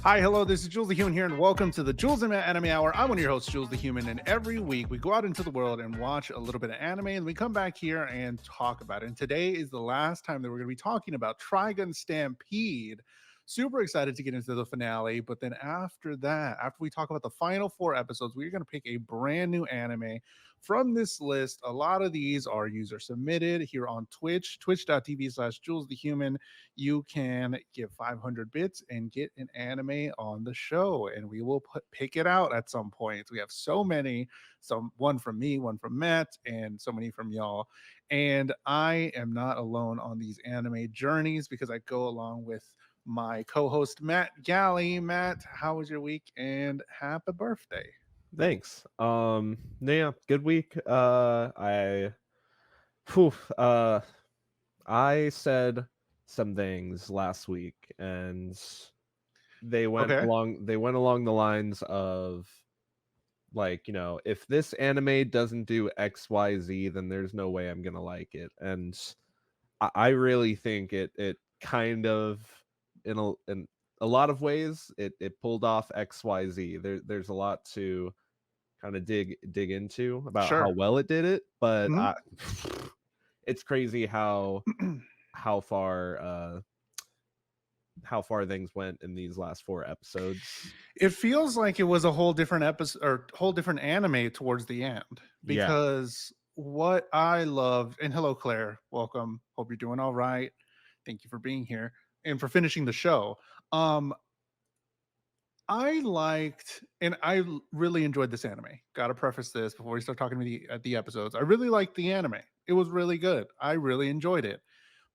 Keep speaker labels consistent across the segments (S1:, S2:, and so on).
S1: Hi, hello, this is Jules the Human here, and welcome to the Jules and Matt Anime Hour. I'm one of your hosts, Jules the Human, and every week we go out into the world and watch a little bit of anime, and we come back here and talk about it. And today is the last time that we're going to be talking about Trigun Stampede. Super excited to get into the finale, but then after that, after we talk about the final 4 episodes, we're going to pick a brand new anime from this list. A lot of these are user submitted here on Twitch, twitch.tv/JulesTheHuman. You can give 500 bits and get an anime on the show, and we will pick it out at some point. We have so many, one from me, one from Matt, and so many from y'all. And I am not alone on these anime journeys because I go along with my co-host Matt Galley. Matt, how was your week? And happy birthday.
S2: Thanks. Yeah, good week. Phew, uh, I said some things last week, and
S1: Okay.
S2: they went along the lines of like, if this anime doesn't do XYZ, then there's no way I'm gonna like it. And I really think it kind of in a lot of ways it pulled off XYZ. There's a lot to kind of dig into about how
S1: Sure.
S2: well it did it, but
S1: Mhm.
S2: it's crazy how far how far things went in these last 4 episodes.
S1: It feels like it was a whole different episode or whole different anime towards the end
S2: Yeah.
S1: because what I loved, and hello Claire, welcome. Hope you're doing all right. Thank you for being here and for finishing the show. Um I liked and really enjoyed this anime. Got to preface this before we start talking about the episodes. I really liked the anime. It was really good. I really enjoyed it.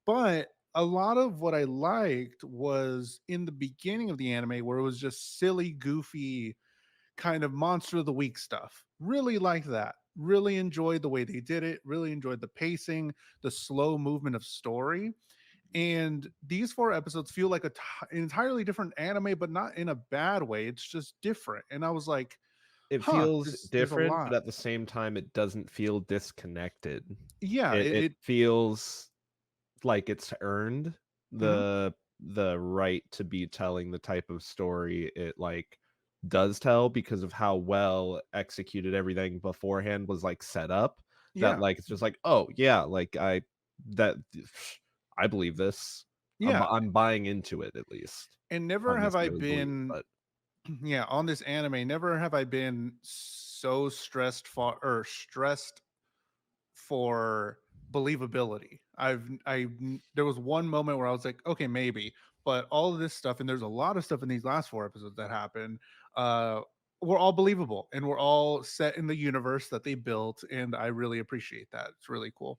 S1: But a lot of what I liked was in the beginning of the anime where it was just silly, goofy kind of monster of the week stuff. Really liked that. Really enjoyed the way they did it. Really enjoyed the pacing, the slow movement of story. And these 4 episodes feel like an entirely different anime, but not in a bad way. It's just different. And I was like,
S2: It
S1: huh,
S2: feels
S1: there's a
S2: different, but
S1: lot.
S2: at the same time it doesn't feel disconnected.
S1: Yeah,
S2: It feels like it's earned
S1: mhm.
S2: the right to be telling the type of story it like does tell because of how well executed everything beforehand was like set up, that
S1: Yeah,
S2: like it's just like, oh yeah, like that I believe this.
S1: yeah.
S2: I'm buying into it, at least
S1: And never
S2: not
S1: have I
S2: necessarily believe,
S1: been
S2: but
S1: yeah, on this anime, never have I been so stressed for believability. There was one moment where I was like, okay, maybe, but all of this stuff, and there's a lot of stuff in these last 4 episodes that happen, uh, were all believable and we're all set in the universe that they built, and I really appreciate that. It's really cool.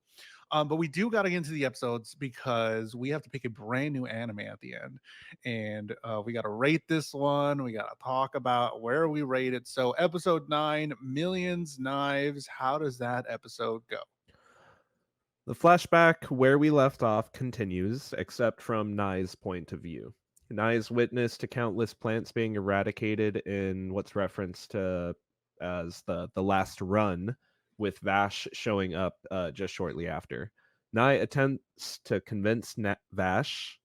S1: But we do got to get into the episodes because we have to pick a brand new anime at the end, and we got to rate this one. We got to talk about where we rate it. So, episode 9, Millions Knives. How does that episode go?
S2: the flashback where we left off continues, except from Nai's point of view. Nai's witness to countless plants being eradicated in what's referenced to as the last run, with Vash showing up just shortly after. Nai attempts to convince Vash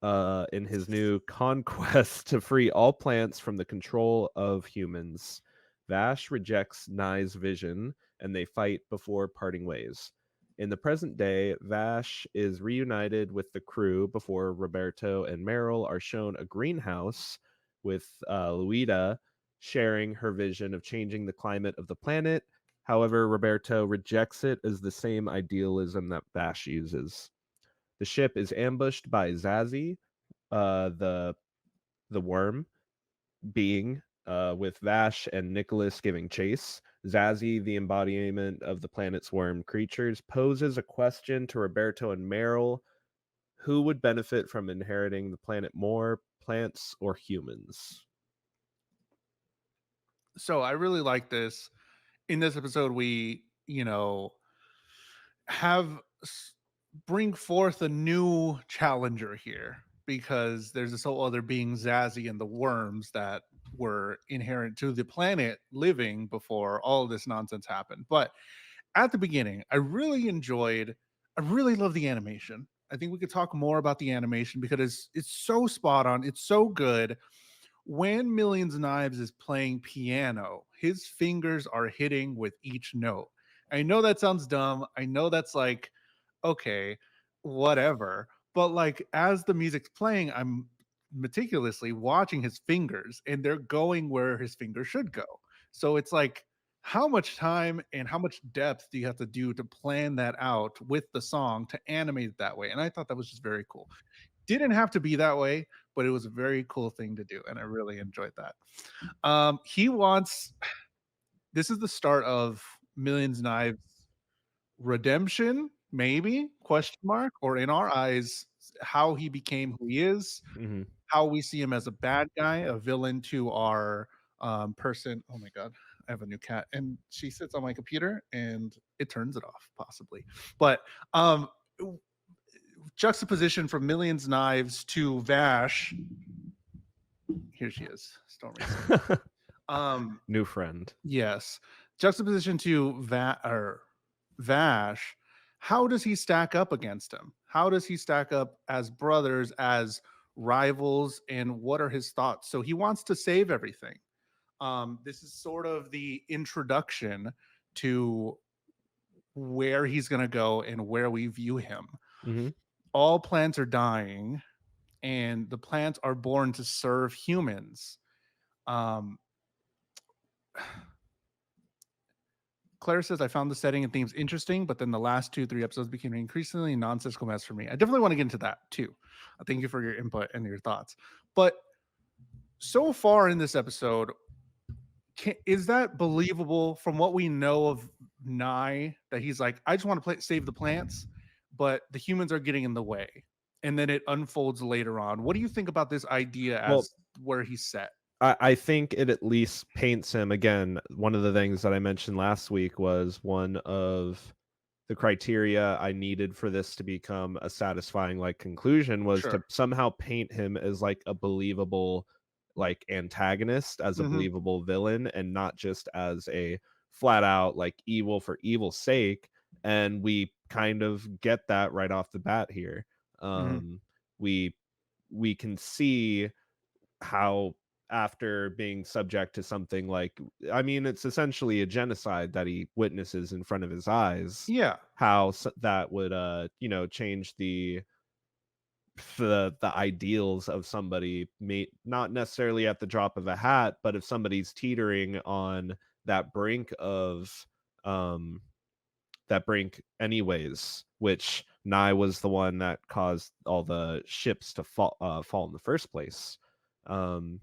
S2: in his new conquest to free all plants from the control of humans. Vash rejects Nai's vision, and they fight before parting ways. In the present day, Vash is reunited with the crew before Roberto and Meryl are shown a greenhouse with Luida sharing her vision of changing the climate of the planet. However, Roberto rejects it as the same idealism that Vash uses. The ship is ambushed by Zazie, the worm being, with Vash and Nicholas giving chase. Zazie, the embodiment of the planet's worm creatures, poses a question to Roberto and Meryl: who would benefit from inheriting the planet more, plants or humans?
S1: So, I really like this. In this episode, we, have bring forth a new challenger here because there's this whole other being Zazie and the worms that were inherent to the planet living before all of this nonsense happened. But at the beginning, I really love the animation. I think we could talk more about the animation because it's so spot on, it's so good. when Millions Knives is playing piano, his fingers are hitting with each note. I know that sounds dumb. I know that's like, okay, whatever. But like as the music's playing, I'm meticulously watching his fingers and they're going where his fingers should go. So it's like, how much time and how much depth do you have to do to plan that out with the song to animate it that way? And I thought that was just very cool. Didn't have to be that way, but it was a very cool thing to do, and I really enjoyed that. He wants this is the start of Millions Knives redemption, maybe question mark, or in our eyes, how he became who he is,
S2: Hmm.
S1: how we see him as a bad guy, a villain to our person. Oh my god, I have a new cat, and she sits on my computer, and it turns it off, possibly. But um, juxtaposition from Millions Knives to Vash. Here she is, Stormy.
S2: New friend.
S1: Yes, juxtaposition to Vash. How does he stack up against him? How does he stack up as brothers, as rivals, and what are his thoughts? So he wants to save everything. This is sort of the introduction to where he's going to go and where we view him.
S2: Hmm.
S1: All plants are dying, and the plants are born to serve humans. Um, Claire says, I found the setting and themes interesting, but then the last 2, 3 episodes became an increasingly nonsensical mess for me. I definitely want to get into that too. Thank you for your input and your thoughts. But so far in this episode, is that believable from what we know of Nye that he's like, I just want to save the plants, but the humans are getting in the way. And then it unfolds later on. What do you think about this idea
S2: Well,
S1: as where he's set?
S2: I think it at least paints him again. One of the things that I mentioned last week was one of the criteria I needed for this to become a satisfying like conclusion was to
S1: Sure.
S2: somehow paint him as like a believable like antagonist, as a
S1: Mm-hmm.
S2: believable villain, and not just as a flat out like evil for evil's sake. And we kind of get that right off the bat here.
S1: Mm-hmm.
S2: um we we can see how, after being subject to something like, I mean, it's essentially a genocide that he witnesses in front of his eyes,
S1: Yeah.
S2: how that would change the ideals of somebody, not necessarily at the drop of a hat, but if somebody's teetering on that brink of um that brink anyways, which Nye was the one that caused all the ships to fall in the first place. um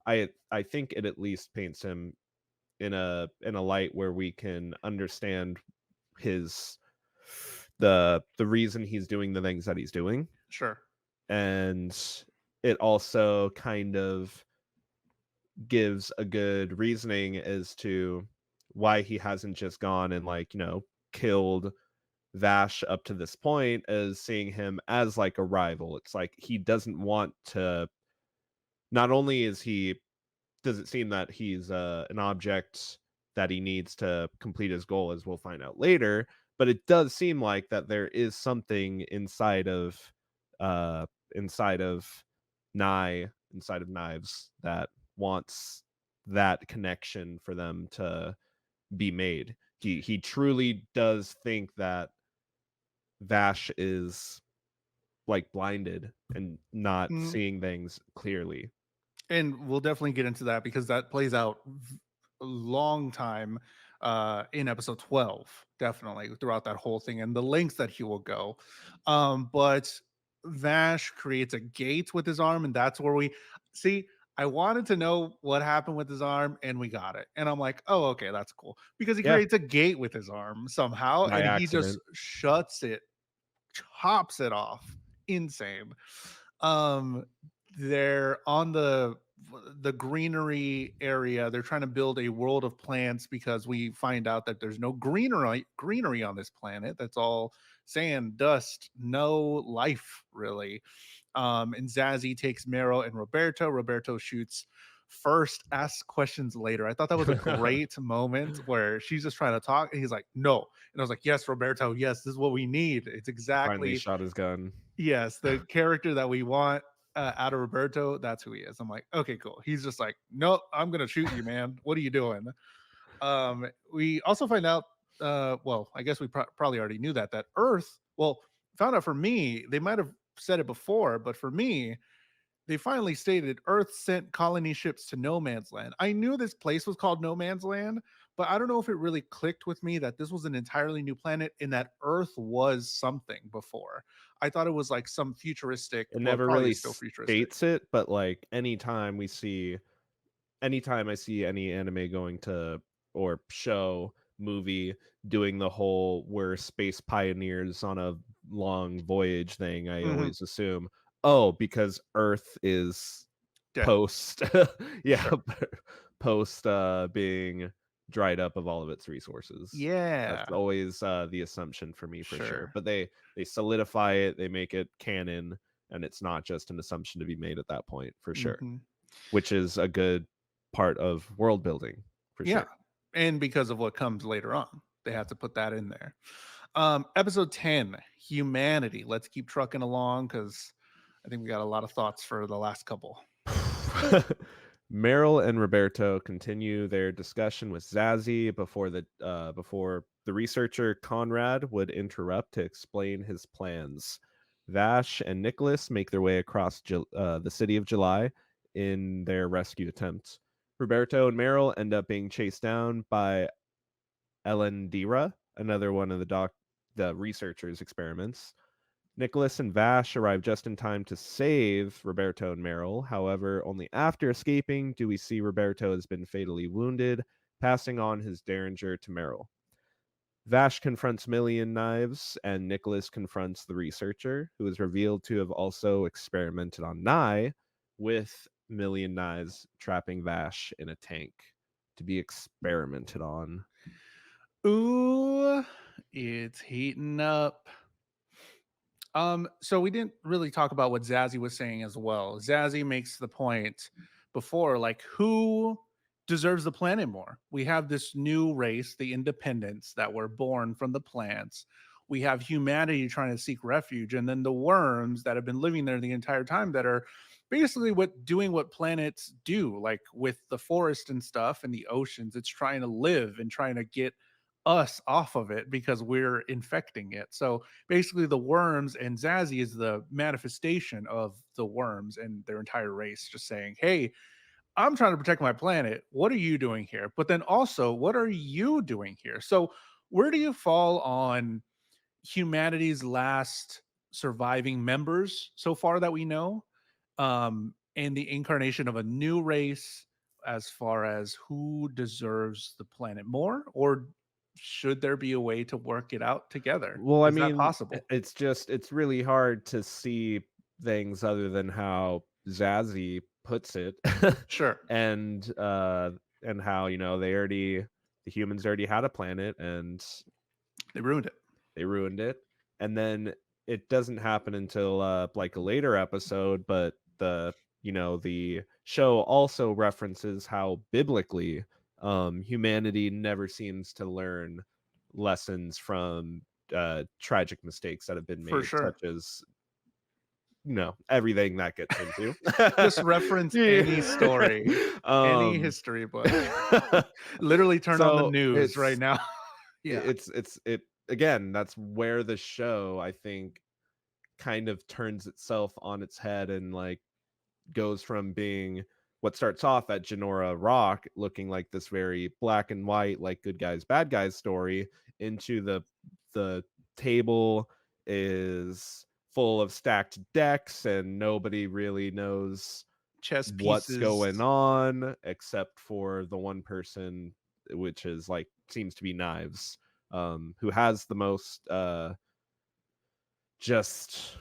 S2: I think it at least paints him in a light where we can understand his the reason he's doing the things that he's doing.
S1: Sure.
S2: And it also kind of gives a good reasoning as to why he hasn't just gone and like, killed Vash up to this point, as seeing him as like a rival. It's like he doesn't want to, not only is he does it seem that he's an object that he needs to complete his goal, as we'll find out later. But it does seem like that there is something uh, inside of inside of Knives, that wants that connection for them to be made. He truly does think that Vash is like blinded and not
S1: Mm,
S2: seeing things clearly.
S1: and we'll definitely get into that because that plays out a long time in episode 12, definitely throughout that whole thing and the lengths that he will go. But Vash creates a gate with his arm, and that's where we see. I wanted to know what happened with his arm, and we got it. And I'm like, oh, okay, that's cool. Because he
S2: Yeah,
S1: creates a gate with his arm somehow,
S2: by
S1: and he just
S2: accident.
S1: shuts it, chops it off. Insane. Um, they're on the greenery area. They're trying to build a world of plants because we find out that there's no greenery on this planet. That's all sand, dust, no life really. And Zazzy takes Mero and Roberto. Roberto shoots first, asks questions later. I thought that was a great moment where she's just trying to talk, and he's like, "No," and I was like, "Yes, Roberto. Yes, this is what we need. It's
S2: Finally
S1: exactly
S2: shot his gun.
S1: yes, the character that we want." out of Roberto, that's who he is. I'm like, okay, cool. He's just like, nope, I'm gonna shoot you, man. What are you doing? We also find out, well, I guess we probably already knew that Earth, well, found out for me, they might have said it before, but for me, they finally stated Earth sent colony ships to No Man's Land. I knew this place was called No Man's Land, but I don't know if it really clicked with me that this was an entirely new planet and that Earth was something before. I thought it was like some futuristic,
S2: It
S1: well, it
S2: never
S1: probably
S2: really
S1: is still futuristic.
S2: states it, but like anytime I see any anime going to or show movie doing the whole we're space pioneers on a long voyage thing, I
S1: Hmm.
S2: always assume, oh, because Earth is
S1: Dead.
S2: post yeah,
S1: Sure.
S2: post being dried up of all of its resources. That's
S1: Yeah.
S2: always the assumption for me for sure.
S1: Sure.
S2: But they solidify it, they make it canon, and it's not just an assumption to be made at that point for sure,
S1: Hmm.
S2: which is a good part of world building for
S1: Yeah.
S2: sure.
S1: And because of what comes later on, they have to put that in there. Episode 10, Humanity. Let's keep trucking along because I think we got a lot of thoughts for the last couple.
S2: Meryl and Roberto continue their discussion with Zazie before the researcher Conrad would interrupt to explain his plans. Vash and Nicholas make their way across the city of July in their rescue attempt. Roberto and Meryl end up being chased down by Elendira, another one of the researcher's experiments. Nicholas and Vash arrive just in time to save Roberto and Meryl. However, only after escaping do we see Roberto has been fatally wounded, passing on his derringer to Meryl. Vash confronts Million Knives, and Nicholas confronts the researcher, who is revealed to have also experimented on Nye, with Million Knives trapping Vash in a tank to be experimented on.
S1: Ooh, it's heating up. So we didn't really talk about what Zazie was saying as well. Zazie makes the point before, like, who deserves the planet more? We have this new race, the independents that were born from the plants. We have humanity trying to seek refuge, and then the worms that have been living there the entire time that are basically doing what planets do, like with the forest and stuff and the oceans. It's trying to live and trying to get us off of it because we're infecting it. So basically the worms, and Zazie is the manifestation of the worms and their entire race, just saying, hey, I'm trying to protect my planet. What are you doing here? But then also, what are you doing here? So where do you fall on humanity's last surviving members so far that we know, and the incarnation of a new race, as far as who deserves the planet more, or should there be a way to work it out together?
S2: Well, I
S1: Is that
S2: mean,
S1: possible?
S2: it's really hard to see things other than how Zazie puts it,
S1: Sure.
S2: and and how the humans already had a planet and
S1: They ruined it.
S2: they ruined it, and then it doesn't happen until like a later episode, but the show also references how biblically humanity never seems to learn lessons from tragic mistakes that have been
S1: For
S2: made,
S1: sure.
S2: such as everything that gets into.
S1: Just reference any story,
S2: Yeah.
S1: any history book. Literally turn on the
S2: So
S1: news right now. Yeah,
S2: it again, that's where the show, I think, kind of turns itself on its head and like goes from being what starts off at Genora Rock looking like this very black and white, like good guys bad guys story, into the table is full of stacked decks and nobody really knows
S1: chess
S2: what's going
S1: pieces.
S2: on except for the one person, which is like seems to be Knives, who has the most just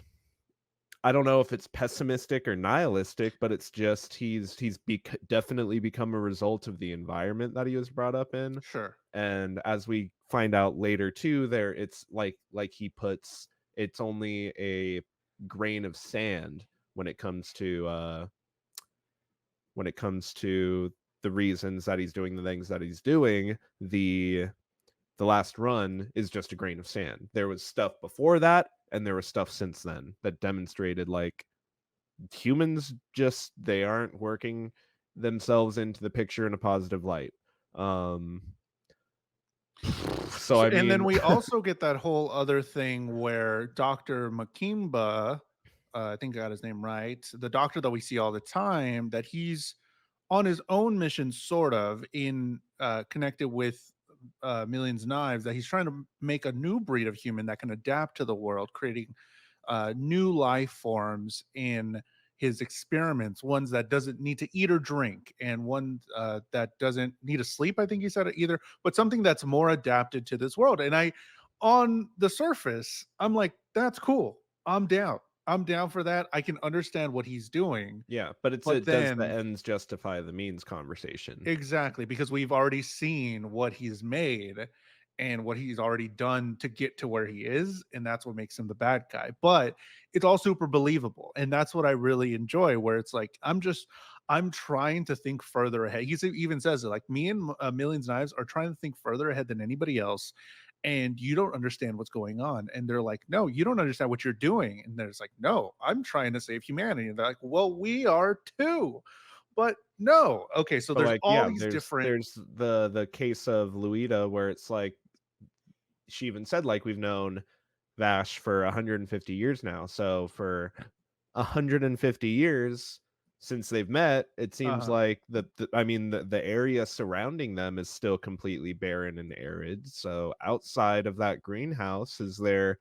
S2: I don't know if it's pessimistic or nihilistic, but it's just definitely become a result of the environment that he was brought up in.
S1: Sure.
S2: And as we find out later too, there it's like he puts, it's only a grain of sand when it comes to the reasons that he's doing the things that he's doing. The last run is just a grain of sand. There was stuff before that, and there was stuff since then that demonstrated like humans just they aren't working themselves into the picture in a positive light. Um, so I
S1: And then
S2: mean,
S1: we also get that whole other thing where Dr. Makimba, I think I got his name right, the doctor that we see all the time, that he's on his own mission, sort of, in connected with Millions Knives, that he's trying to make a new breed of human that can adapt to the world, creating new life forms in his experiments, ones that doesn't need to eat or drink, and one that doesn't need to sleep, I think he said, either, but something that's more adapted to this world. And on the surface, I'm like, that's cool. I'm down for that. I can understand what he's doing.
S2: yeah, but
S1: But
S2: it does the
S1: then,
S2: ends justify the means conversation.
S1: exactly, because we've already seen what he's made and what he's already done to get to where he is, and that's what makes him the bad guy. But it's all super believable, and that's what I really enjoy, where it's like, I'm trying to think further ahead. He even says it, like, me and Millions Knives are trying to think further ahead than anybody else, and you don't understand what's going on. And they're like, no, you don't understand what you're doing. And there's like, no, I'm trying to save humanity. And they're like, well, we are too. But no. Okay, so
S2: But
S1: there's
S2: like,
S1: all
S2: yeah,
S1: these different.
S2: there's the case of Luida where it's like she even said like we've known Vash for 150 years now. So for 150 years since they've met, it seems
S1: Uh-huh.
S2: like I mean the area surrounding them is still completely barren and arid. So outside of that greenhouse, is there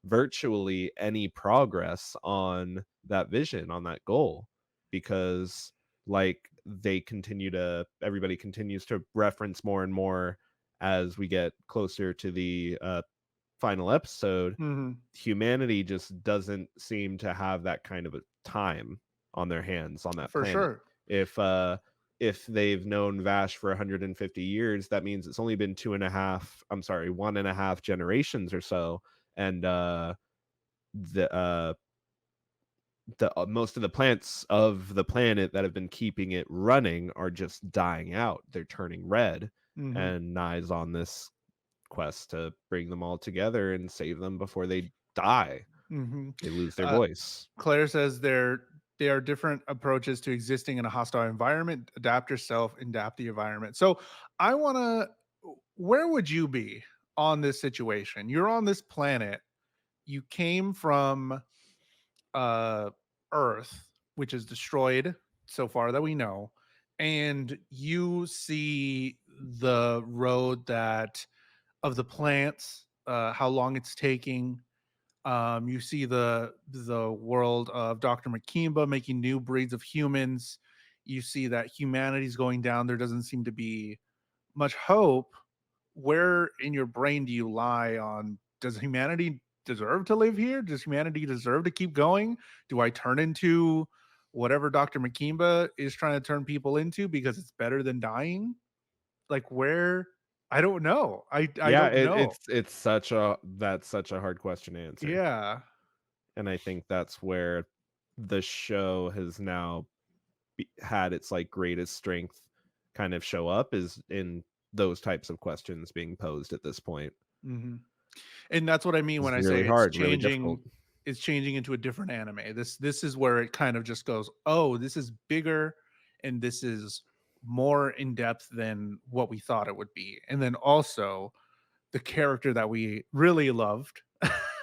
S2: virtually any progress on that vision, on that goal? Because like everybody continues to reference more and more as we get closer to the final episode,
S1: Mhm.
S2: humanity just doesn't seem to have that kind of a time on their hands on that
S1: For
S2: planet.
S1: sure.
S2: If they've known Vash for 150 years, that means it's only been 1.5 generations or so, and the most of the plants of the planet that have been keeping it running are just dying out. They're turning red,
S1: Mhm.
S2: and Nye's on this quest to bring them all together and save them before they die.
S1: Mhm.
S2: They lose their
S1: Uh,
S2: voice.
S1: Claire says there are different approaches to existing in a hostile environment. Adapt yourself, adapt the environment. So I want to. Where would you be on this situation? You're on this planet. You came from uh, Earth, which is destroyed so far that we know, and you see the road that of the plants, how long it's taking. You see the world of Dr. Makimba making new breeds of humans. You see that humanity's going down. There doesn't seem to be much hope. Where in your brain do you lie on, does humanity deserve to live here? Does humanity deserve to keep going? Do I turn into whatever Dr. Makimba is trying to turn people into because it's better than dying? Like, where? I don't know. I
S2: Yeah,
S1: don't know.
S2: it's that's such a hard question to answer.
S1: Yeah.
S2: And I think that's where the show has now had its like greatest strength kind of show up, is in those types of questions being posed at this point.
S1: Mhm. And that's what I mean when
S2: It's
S1: I
S2: really
S1: say it's
S2: hard, really difficult.
S1: changing into a different anime. This is where it kind of just goes, "Oh, this is bigger and this is more in depth than what we thought it would be." And then also the character that we really loved.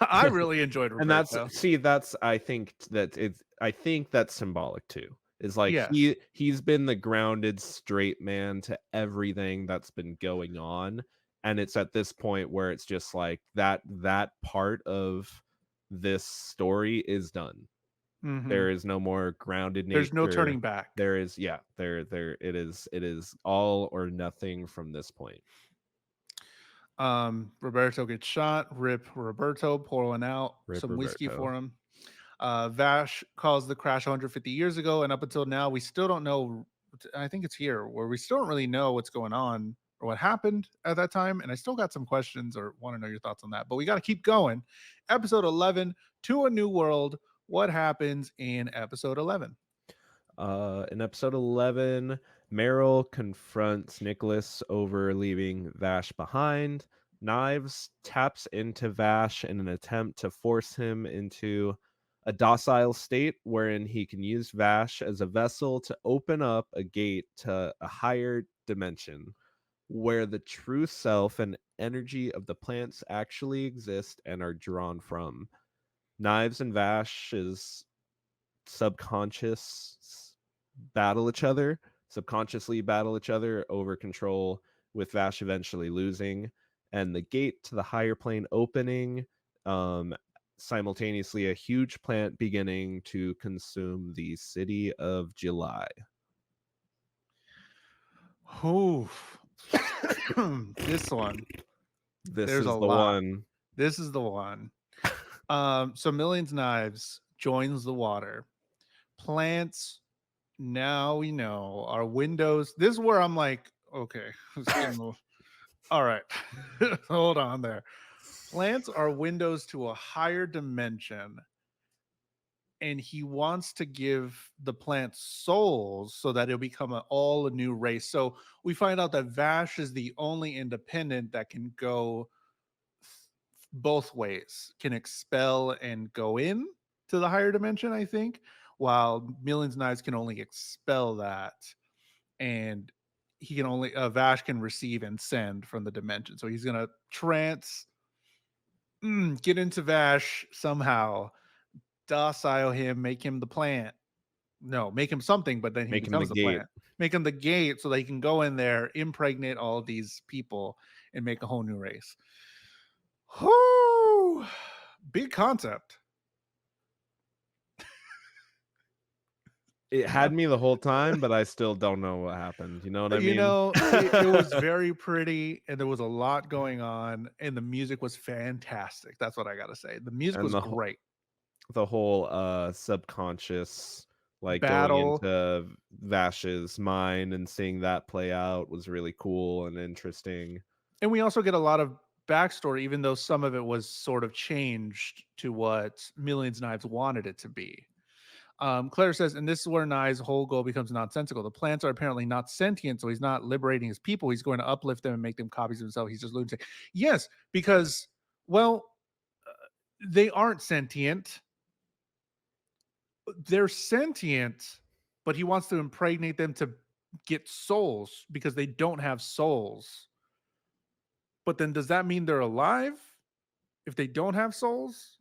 S1: I really enjoyed
S2: And that's
S1: Roberto.
S2: see, that's I think that's symbolic too. Is like
S1: Yes.
S2: he's been the grounded straight man to everything that's been going on, and it's at this point where it's just like that part of this story is done.
S1: Mhm.
S2: There is no more grounded
S1: There's no
S2: nature.
S1: turning back.
S2: There is, yeah, there it is all or nothing from this point.
S1: Roberto gets shot. Rip Roberto, pour one out,
S2: Rip
S1: some whiskey
S2: Roberto.
S1: for him. Vash caused the crash 150 years ago, and up until now, we still don't know. I think it's here where we still don't really know what's going on or what happened at that time. And I still got some questions or want to know your thoughts on that. But we got to keep going. Episode 11, To a New World. What happens in episode 11?
S2: In episode 11, Meryl confronts Nicholas over leaving Vash behind. Knives taps into Vash in an attempt to force him into a docile state wherein he can use Vash as a vessel to open up a gate to a higher dimension where the true self and energy of the plants actually exist and are drawn from. Knives and Vash's subconscious battle each other, subconsciously battle each other over control, with Vash eventually losing, and the gate to the higher plane opening, simultaneously a huge plant beginning to consume the city of July.
S1: Oof. This one.
S2: This
S1: There's a
S2: is the
S1: lot.
S2: one.
S1: This is the one. So Millions Knives joins the water. Plants, now we know, are windows. This is where I'm like, okay, it's getting all right. Hold on there. Plants are windows to a higher dimension, and he wants to give the plants souls so that it'll become all a new race. So we find out that Vash is the only independent that can go both ways, can expel and go in to the higher dimension, I think, while Millions Knives can only expel that, and he can only Vash can receive and send from the dimension. So he's gonna get into Vash somehow, docile him, make him the plant. No, make him something, but then he
S2: Make him the
S1: becomes the
S2: gate.
S1: plant. Make him the gate so that he can go in there, impregnate all of these people, and make a whole new race. Whoo! Big concept.
S2: It had me the whole time, but I still don't know what happened. You know what I
S1: You
S2: mean?
S1: know, it was very pretty, and there was a lot going on, and the music was fantastic. That's what I gotta say. The music
S2: And
S1: was great.
S2: the whole subconscious, like going
S1: Battle,
S2: into Vash's mind and seeing that play out was really cool and interesting.
S1: and we also get a lot of backstory, even though some of it was sort of changed to what Millions Knives wanted it to be. Claire says, and this is where Nye's whole goal becomes nonsensical. The plants are apparently not sentient, so he's not liberating his people. He's going to uplift them and make them copies of himself. He's just lunatic. Yes, because, well, they aren't sentient. They're sentient, but he wants to impregnate them to get souls because they don't have souls. But then does that mean they're alive if they don't have souls?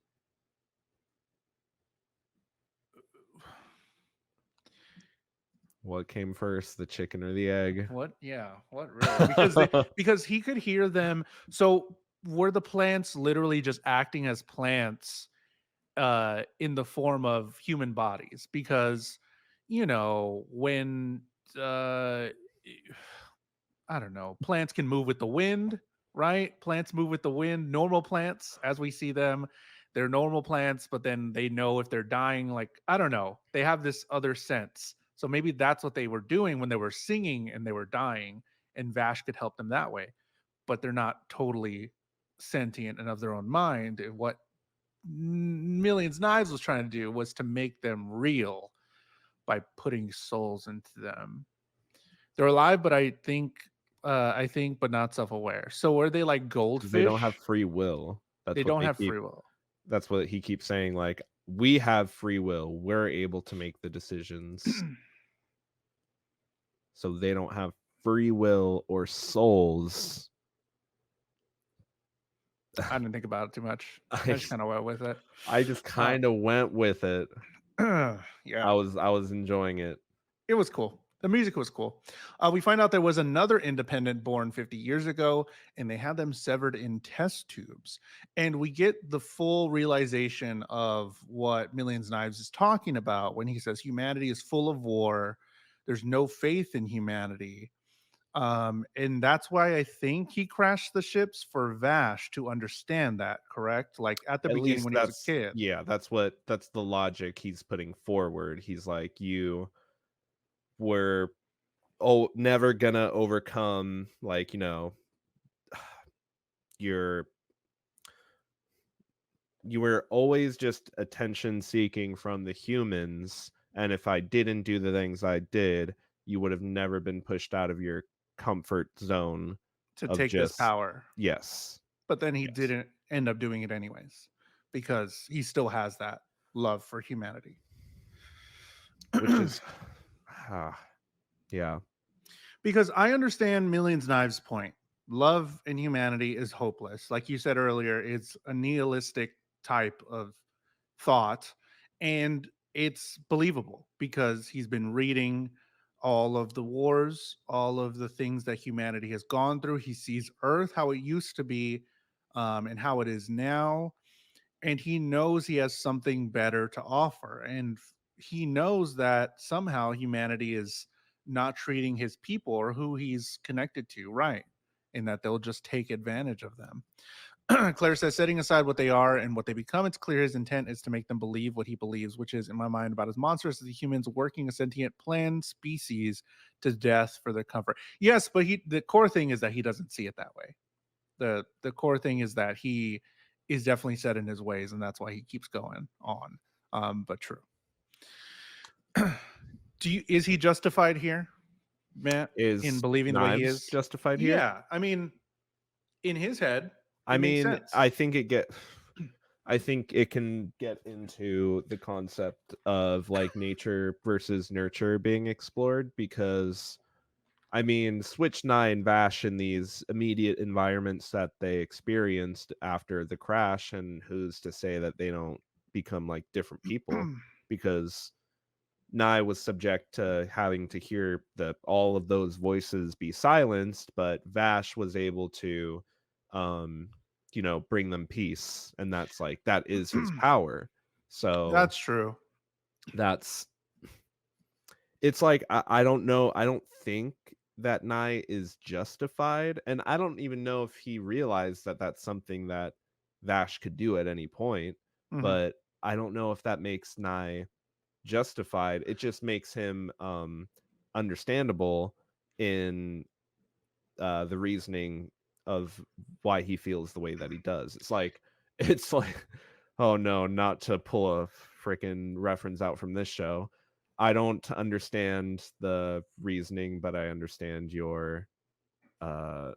S2: What came first, the chicken or the egg?
S1: What? Yeah. What really? Because he could hear them. So were the plants literally just acting as plants in the form of human bodies? Because when uh I don't know, plants can move with the wind, right? Plants move with the wind. Normal plants, as we see them, they're normal plants, but then they know if they're dying. Like, I don't know. They have this other sense. So maybe that's what they were doing when they were singing and they were dying, and Vash could help them that way. But they're not totally sentient and of their own mind. And what Millions Knives was trying to do was to make them real by putting souls into them. They're alive, but I think, but not self-aware. So are they like
S2: They don't have
S1: goldfish?
S2: free will.
S1: They don't have free will.
S2: That's what he keeps saying, like, we have free will. We're able to make the decisions. So they don't have free will or souls.
S1: I didn't think about it too much. I
S2: I
S1: just kind of went with it.
S2: I just kind of went with it.
S1: Yeah,
S2: I was enjoying it.
S1: it was cool. The music was cool. We find out there was another independent born 50 years ago, and they had them severed in test tubes. And we get the full realization of what Millions Knives is talking about when he says humanity is full of war. There's no faith in humanity. And that's why I think he crashed the ships for Vash to understand that, correct? Like at the
S2: At
S1: beginning
S2: least
S1: when he was a kid.
S2: that's the logic he's putting forward. He's like, you were never gonna overcome, like, your you were always just attention seeking from the humans, and if I didn't do the things I did, you would have never been pushed out of your comfort zone
S1: To
S2: of
S1: take this
S2: just
S1: power.
S2: yes.
S1: But then he
S2: Yes.
S1: didn't end up doing it anyways because he still has that love for humanity.
S2: which is ah, yeah.
S1: Because I understand Millions Knives' point. Love in humanity is hopeless. Like you said earlier, it's a nihilistic type of thought. And it's believable because he's been reading all of the wars, all of the things that humanity has gone through. He sees Earth, how it used to be, and how it is now, and he knows he has something better to offer, and he knows that somehow humanity is not treating his people or who he's connected to right, and that they'll just take advantage of them. Claire says, setting aside what they are and what they become, it's clear his intent is to make them believe what he believes, which is, in my mind, about as monstrous as the humans working a sentient planned species to death for their comfort. Yes, but the core thing is that he doesn't see it that way. The core thing is that he is definitely set in his ways, and that's why he keeps going on. But true. Is he justified here, Matt, in
S2: Is
S1: believing the way he
S2: Knives
S1: is?
S2: justified here?
S1: Yeah, I mean, in his head,
S2: I
S1: it makes
S2: mean,
S1: sense.
S2: I think it can get into the concept of like nature versus nurture being explored, because I mean, Switch 9 Vash in these immediate environments that they experienced after the crash, and who's to say that they don't become like different people, because Nye was subject to having to hear all of those voices be silenced, but Vash was able to um bring them peace, and that is his power. So
S1: That's true.
S2: that's it's like I don't know. I don't think that Nye is justified, and I don't even know if he realized that that's something that Vash could do at any point.
S1: Mhm.
S2: But I don't know if that makes Nye justified. It just makes him understandable in the reasoning of why he feels the way that he does. It's like oh no, not to pull a freaking reference out from this show. I don't understand the reasoning, but I understand your uh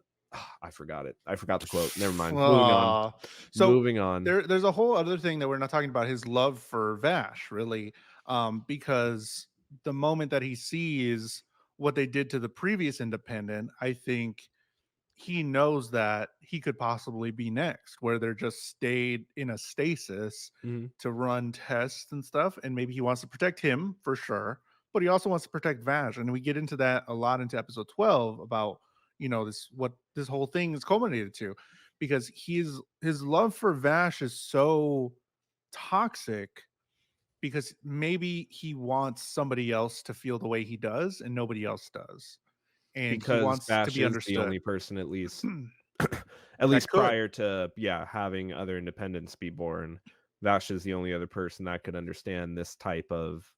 S2: I forgot it. I forgot the quote. Never mind. Moving on.
S1: Aw. So
S2: Moving on.
S1: there's a whole other thing that we're not talking about, his love for Vash, really. Because the moment that he sees what they did to the previous independent, I think he knows that he could possibly be next, where they're just stayed in a stasis
S2: Mhm.
S1: to run tests and stuff. And maybe he wants to protect him for sure, but he also wants to protect Vash. And we get into that a lot into episode 12 about, this, what this whole thing is culminated to, because his love for Vash is so toxic because maybe he wants somebody else to feel the way he does and nobody else does. And he
S2: Because
S1: wants to
S2: Bash
S1: be
S2: is the
S1: understood.
S2: only person, at least at
S1: That
S2: least
S1: could.
S2: prior to having other independents be born, Vash is the only other person that could understand this type of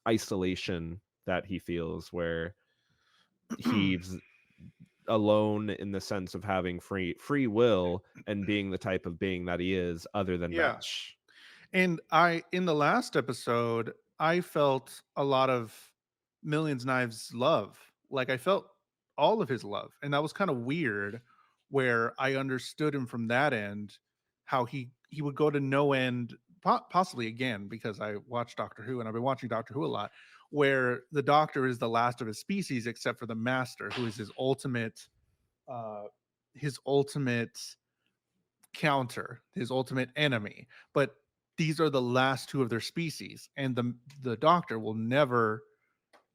S2: isolation that he feels, where he's alone in the sense of having free will and being the type of being that he is, other than
S1: Yeah.
S2: Vash.
S1: And in the last episode, I felt a lot of Millions Knives love. Like I felt all of his love. And that was kind of weird, where I understood him from that end, how he would go to no end, possibly again, because I watch Doctor Who and I've been watching Doctor Who a lot, where the Doctor is the last of his species except for the Master, who is uh his ultimate counter, his ultimate enemy. But these are the last two of their species, and the Doctor will never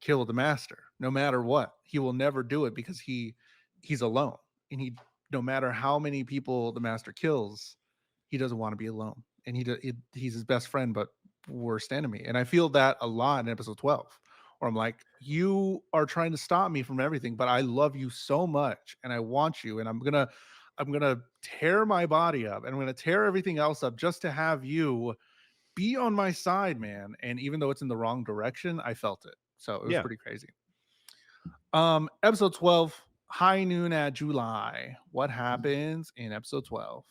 S1: kill the Master, no matter what. He will never do it because he's alone, and no matter how many people the Master kills, he doesn't want to be alone, and he's his best friend, but worst enemy. And I feel that a lot in episode 12, where I'm like, you are trying to stop me from everything, but I love you so much, and I want you, and I'm gonna tear my body up, and I'm gonna tear everything else up just to have you be on my side, man. And even though it's in the wrong direction, I felt it. So it was
S2: Yeah.
S1: pretty crazy. Episode 12, High Noon at July. What happens in episode 12?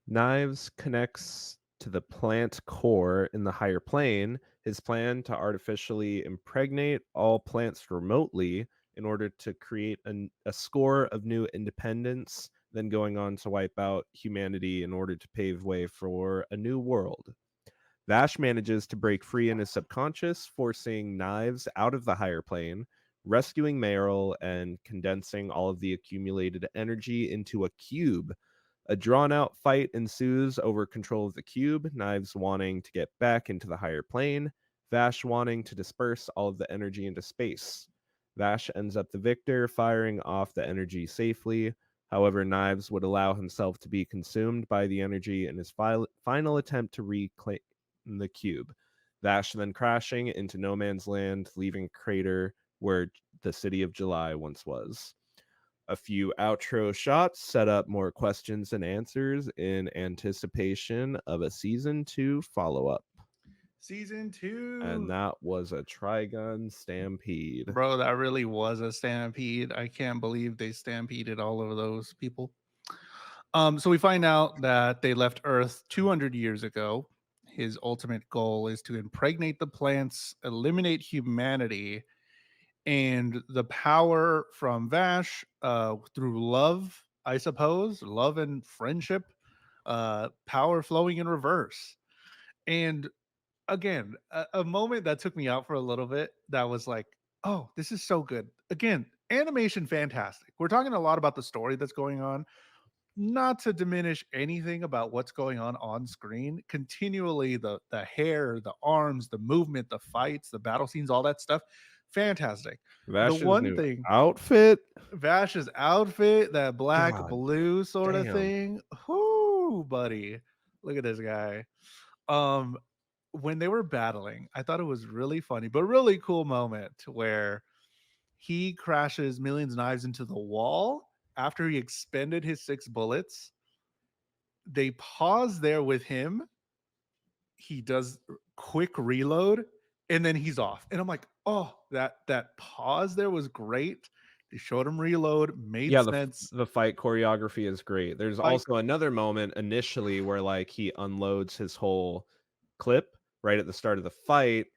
S2: Knives connects to the plant core in the higher plane. His plan to artificially impregnate all plants remotely in order to create a score of new independence, then going on to wipe out humanity in order to pave way for a new world. Vash manages to break free in his subconscious, forcing Knives out of the higher plane, rescuing Meryl, and condensing all of the accumulated energy into a cube. A drawn out fight ensues over control of the cube, Knives wanting to get back into the higher plane, Vash wanting to disperse all of the energy into space. Vash ends up the victor, firing off the energy safely. However, Knives would allow himself to be consumed by the energy in his final attempt to reclaim the cube. Vash then crashing into no man's land, leaving crater where the city of July once was. A few outro shots set up more questions and answers in anticipation of a season 2 follow up.
S1: Season
S2: And
S1: 2.
S2: that was a Trigun Stampede.
S1: Bro, that really was a stampede. I can't believe they stampeded all of those people. So we find out that they left Earth 200 years ago. His ultimate goal is to impregnate the plants, eliminate humanity, and the power from Vash through love, I suppose, love and friendship, power flowing in reverse. And again, a moment that took me out for a little bit that was like, oh, this is so good. Again, animation fantastic. We're talking a lot about the story that's going on, not to diminish anything about what's going on screen. Continually, the hair, the arms, the movement, the fights, the battle scenes, all that stuff, fantastic. The
S2: Vash's
S1: one
S2: new
S1: thing,
S2: outfit.
S1: Vash's outfit, that black
S2: God
S1: blue sort of
S2: damn.
S1: thing, whoo buddy, look at this guy. um when they were battling, I thought it was really funny but really cool moment where he crashes Millions Knives into the wall after he expended his 6 bullets. They pause there with him. He does quick reload and then he's off. And I'm like, oh, that pause there was great. They showed him reload, made
S2: Yeah,
S1: sense.
S2: the fight choreography is great. There's
S1: Fight.
S2: also another moment initially where like he unloads his whole clip right at the start of the fight,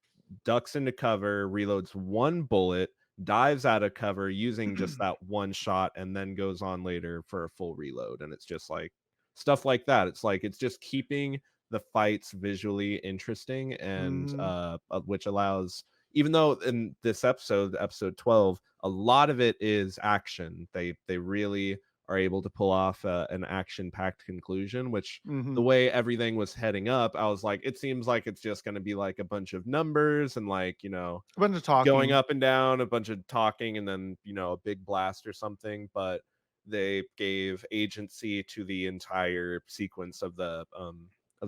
S2: ducks into cover, reloads one bullet, dives out of cover using just that one shot, and then goes on later for a full reload. And it's just like stuff like that. It's like it's just keeping the fights visually interesting and
S1: Mhm,
S2: which allows, even though in this episode, episode 12, a lot of it is action. They really are able to pull off an action packed conclusion, which
S1: mhm.
S2: the way everything was heading up, I was like, it seems like it's just going to be like a bunch of numbers and like,
S1: A bunch of
S2: going
S1: talking.
S2: up and down, a bunch of talking, and then, a big blast or something. But they gave agency to the entire sequence of the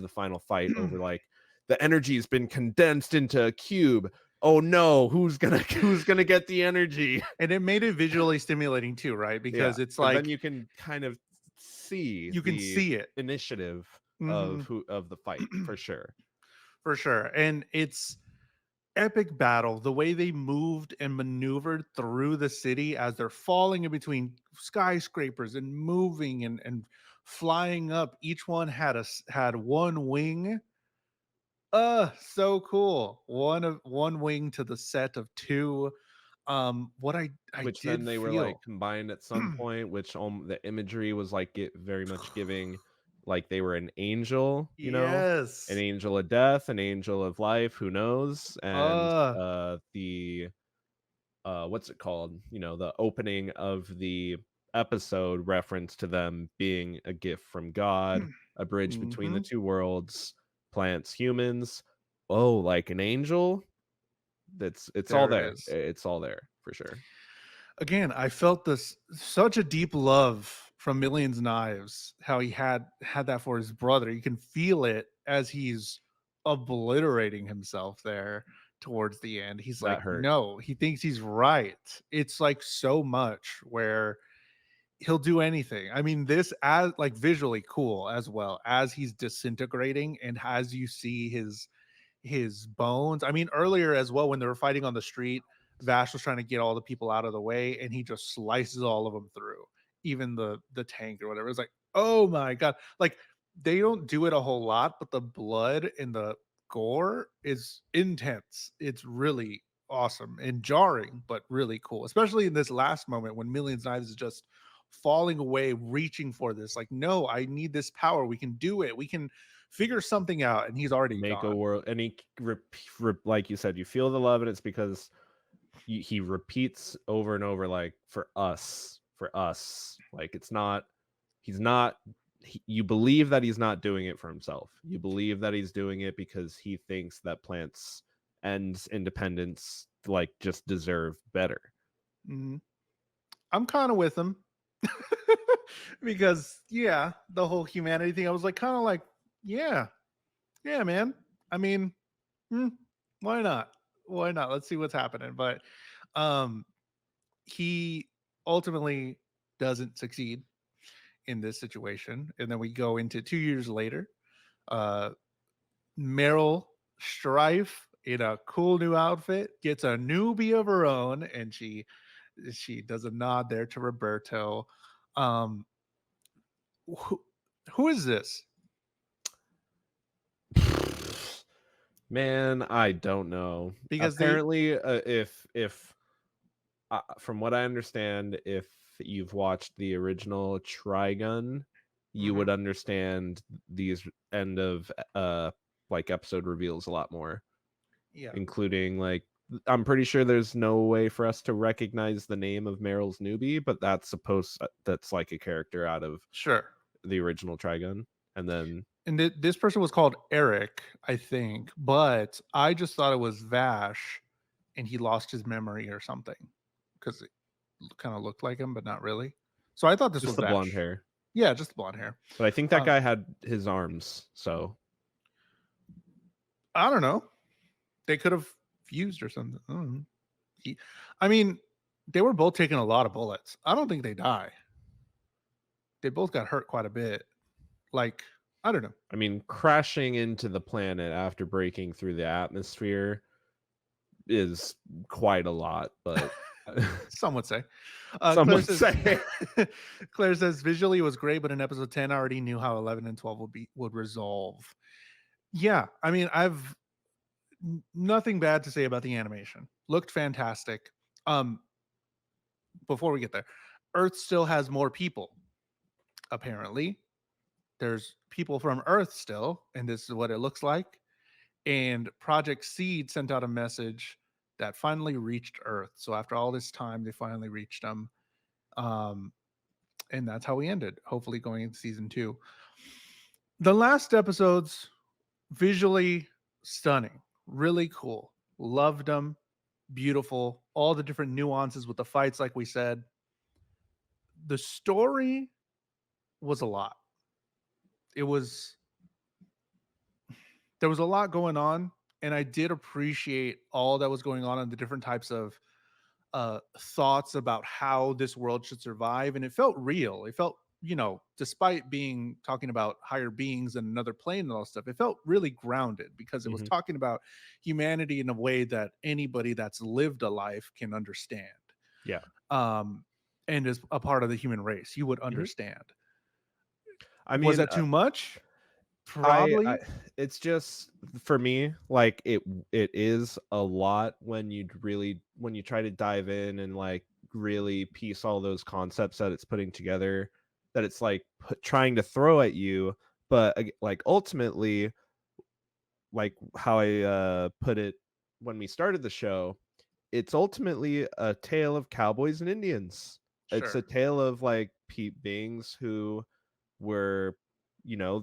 S2: final fight over like the energy's been condensed into a cube. Oh no, who's gonna get the energy?
S1: And it made it visually stimulating too, right?
S2: Yeah,
S1: Because it's
S2: because then
S1: like
S2: you can kind of see
S1: you can
S2: the
S1: see it.
S2: initiative of
S1: Mhm.
S2: the fight for sure.
S1: For sure. And it's epic battle. The way they moved and maneuvered through the city as they're falling in between skyscrapers and moving and flying up. Each one had one wing. So cool. One wing to the set of two. What I
S2: Which then
S1: did
S2: they were like
S1: feel.
S2: combined at some point, which the imagery was like very much giving like they were an angel, an
S1: Yes.
S2: angel of death, an angel of life, who knows, and
S1: Uh
S2: the what's it called, the opening of the episode reference to them being a gift from God, a bridge between the
S1: mhm.
S2: two worlds, plants, humans. Oh, like an angel. It's all
S1: There it
S2: there,
S1: is.
S2: it's all there for sure.
S1: Again, I felt this such a deep love from Millions Knives, how he had that for his brother. You can feel it as he's obliterating himself there towards the end. He's
S2: That
S1: like,
S2: hurt.
S1: no, he thinks he's right. It's like so much where he'll do anything. I mean, this as like visually cool as well as he's disintegrating and as you see his bones. I mean, earlier as well, when they were fighting on the street, Vash was trying to get all the people out of the way, and he just slices all of them through, even the tank or whatever. It's like, oh my god! Like they don't do it a whole lot, but the blood and the gore is intense. It's really awesome and jarring, but really cool, especially in this last moment when Millions Knives is just falling away, reaching for this. Like, no, I need this power. We can do it. We can figure something out, and he's already
S2: make a
S1: gone.
S2: world, and he like you said, you feel the love, and it's because he repeats over and over, like, for us, like, it's not, he's not, you believe that he's not doing it for himself. You believe that he's doing it because he thinks that plants and independence, like, just deserve better.
S1: Mhm. I'm kind of with him because yeah, the whole humanity thing. I was like, kind of like, yeah, yeah, man. I mean, hmm, why not? Why not? Let's see what's happening. But um, he ultimately doesn't succeed in this situation, and then we go into 2 years later. Uh, Meryl Strife in a cool new outfit gets a newbie of her own, and she does a nod there to Roberto. Um, who, who is this?
S2: Man, I don't know.
S1: Because they,
S2: Apparently, if from what I understand, if you've watched the original Trigun, you
S1: Mhm,
S2: would understand these end of like episode reveals a lot more,
S1: yeah,
S2: including, like, I'm pretty sure there's no way for us to recognize the name of Meryl's newbie, but that's like a character out of
S1: sure.
S2: the original Trigun. And then
S1: And this person was called Eric, I think, but I just thought it was Vash, and he lost his memory or something because it kind of looked like him, but not really. So I thought this
S2: just
S1: was
S2: the blonde
S1: Vash.
S2: hair.
S1: Yeah, just blonde hair.
S2: But I think that
S1: Um,
S2: guy had his arms, so
S1: I don't know. They could have fused or something. I don't know. I mean, they were both taking a lot of bullets. I don't think they die. They both got hurt quite a bit. Like, I don't know.
S2: I mean, crashing into the planet after breaking through the atmosphere is quite a lot, but
S1: Some would say.
S2: some
S1: Claire
S2: would
S1: says,
S2: say.
S1: Claire says visually it was great, but in episode 10, I already knew how 11 and 12 would resolve. Yeah, I mean, I've nothing bad to say about the animation. Looked fantastic. Um, before we get there, Earth still has more people. Apparently, there's people from Earth still, and this is what it looks like. And Project Seed sent out a message that finally reached Earth. So after all this time, they finally reached them. Um, and that's how we ended. Hopefully, going into season 2. The last episodes, visually stunning, really cool. Loved them, beautiful. All the different nuances with the fights, like we said. The story was a lot. It was There was a lot going on, and I did appreciate all that was going on and the different types of thoughts about how this world should survive. And it felt real. It felt, despite being talking about higher beings and another plane and all that stuff, it felt really grounded because it was
S2: Mhm.
S1: talking about humanity in a way that anybody that's lived a life can understand.
S2: Yeah.
S1: Um, and as a part of the human race, you would
S2: Mhm.
S1: understand.
S2: I
S1: Was
S2: mean,
S1: that too much?
S2: I
S1: Probably.
S2: it's just, for me, like, it is a lot when when you try to dive in and, like, really piece all those concepts that it's putting together, that it's like trying to throw at you. But like, ultimately, like how I put it when we started the show, it's ultimately a tale of cowboys and Indians. It's
S1: Sure.
S2: a tale of, like, beings who were,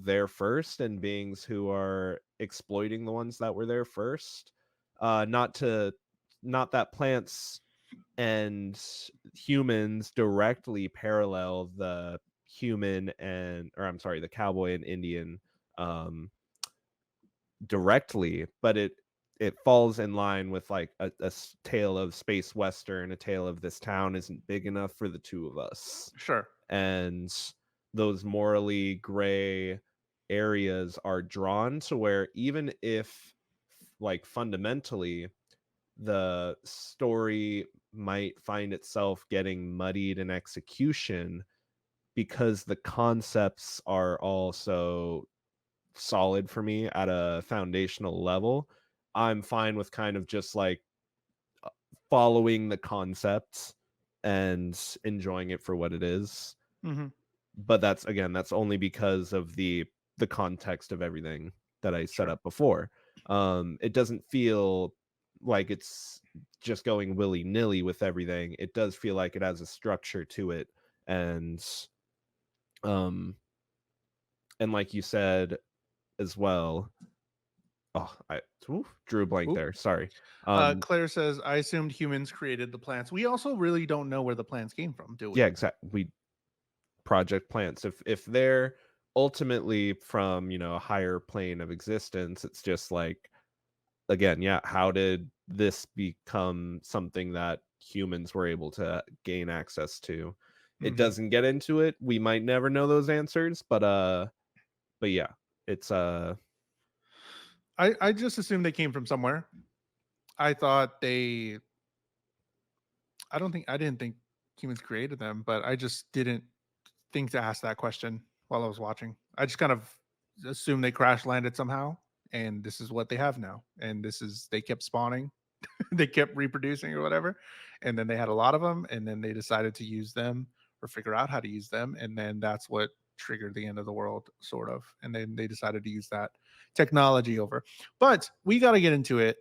S2: there first, and beings who are exploiting the ones that were there first. Not that plants and humans directly parallel the human and or I'm sorry, the cowboy and Indian um directly, but it falls in line with, like, a tale of space western, a tale of this town isn't big enough for the two of us.
S1: Sure.
S2: And those morally gray areas are drawn to where, even if, like, fundamentally the story might find itself getting muddied in execution, because the concepts are all so solid for me at a foundational level, I'm fine with kind of just, like, following the concepts and enjoying it for what it is.
S1: Hmm.
S2: But that's, again, that's only because of the the context of everything that I set up before. It doesn't feel like it's just going willy-nilly with everything. It does feel like it has a structure to it, and um like you said as well. Oh, I drew a blank
S1: Oop.
S2: there. Sorry.
S1: Claire says, I assumed humans created the plants. We also really don't know where the plants came from, do we?
S2: Yeah, exactly. We project plants. If they're ultimately from, a higher plane of existence, it's just like, again, yeah, how did this become something that humans were able to gain access to? It
S1: Mhm.
S2: doesn't get into it. We might never know those answers, but yeah, it's
S1: I just assumed they came from somewhere. I thought they I didn't think humans created them, but I just didn't think to ask that question while I was watching. I just kind of assumed they crash landed somehow, and this is what they have now. And this is they kept spawning, they kept reproducing or whatever, and then they had a lot of them, and then they decided to use them or figure out how to use them, and then that's what triggered the end of the world, sort of. And then they decided to use that technology over. But we got to get into it.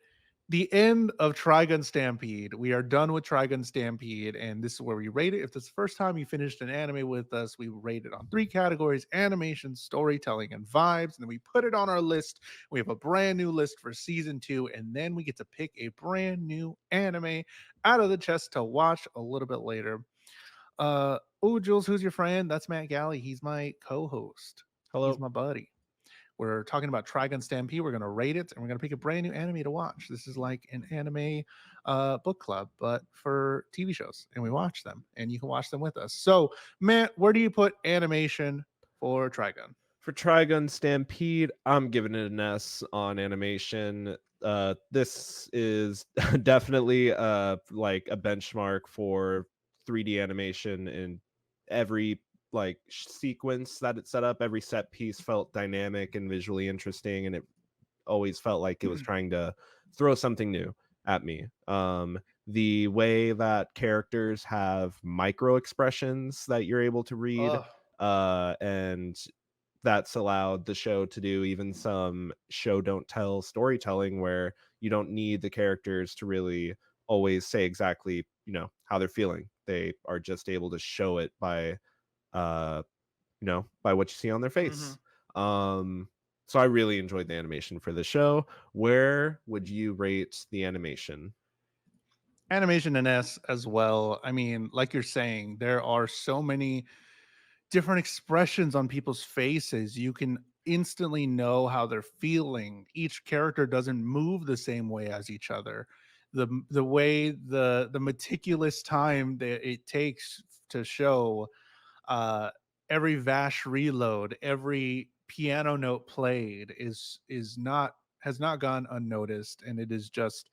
S1: The end of Trigun Stampede. We are done with Trigun Stampede, and this is where we rate it. If this is the first time you finished an anime with us, we rate it on 3 categories: animation, storytelling, and vibes. And then we put it on our list. We have a brand new list for season 2, and then we get to pick a brand new anime out of the chest to watch a little bit later. Oh, Jules, who's your friend? That's Matt Galley. He's my co-host. He's
S2: hello.
S1: my buddy. We're talking about Trigun Stampede. We're going to rate it, and we're going to pick a brand new anime to watch. This is like an anime book club, but for TV shows, and we watch them, and you can watch them with us. So, Matt, where do you put animation for Trigun?
S2: For Trigun Stampede, I'm giving it an S on animation. This is definitely like a benchmark for 3D animation in every like sequence that it set up. Every set piece felt dynamic and visually interesting, and it always felt like it was trying to throw something new at me. The way that characters have micro expressions that you're able to read,
S1: Oh,
S2: and that's allowed the show to do even some show don't tell storytelling where you don't need the characters to really always say exactly, how they're feeling. They are just able to show it by uh by what you see on their
S1: mm-hmm.
S2: face. So I really enjoyed the animation for the show. Where would you rate the animation?
S1: Animation and S as well. I mean, like you're saying, there are so many different expressions on people's faces. You can instantly know how they're feeling. Each character doesn't move the same way as each other. The way the meticulous time that it takes to show uh every vash reload, every piano note played is not has not gone unnoticed, and it is just